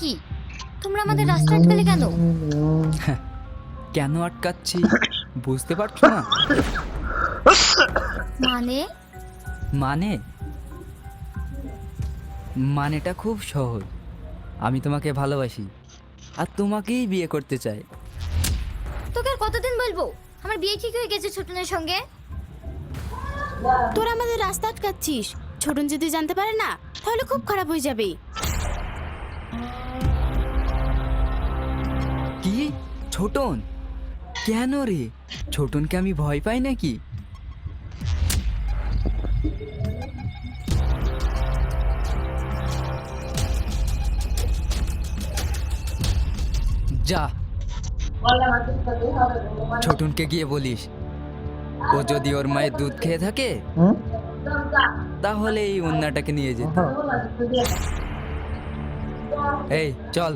কি তোমরা আমাদের রাস্তা আটকালে কেন? কেন আটকাচ্ছি বুঝতে পারছো না? মানে মানে মানেটা খুব সহজ। আমি তোমাকে ভালোবাসি আর তোমাকেই বিয়ে করতে চাই। তোকে আর কতদিন বলবো আমার বিয়ে ঠিক হয়ে গেছে ছোটনের সঙ্গে? তোরা আমাদের রাস্তা আটকাচ্ছিস, ছোটন যদি জানতে পারে না তাহলে খুব খারাপ হয়ে যাবে। কি ছোটন? কেন রে? ছোটনকে আমি ভয় পাই নাকি? যা ছোটনকে গিয়ে বলিস ও যদি ওর মায়ের দুধ খেয়ে থাকে তাহলে এই অন্যটাকে নিয়ে যেত। এই চল।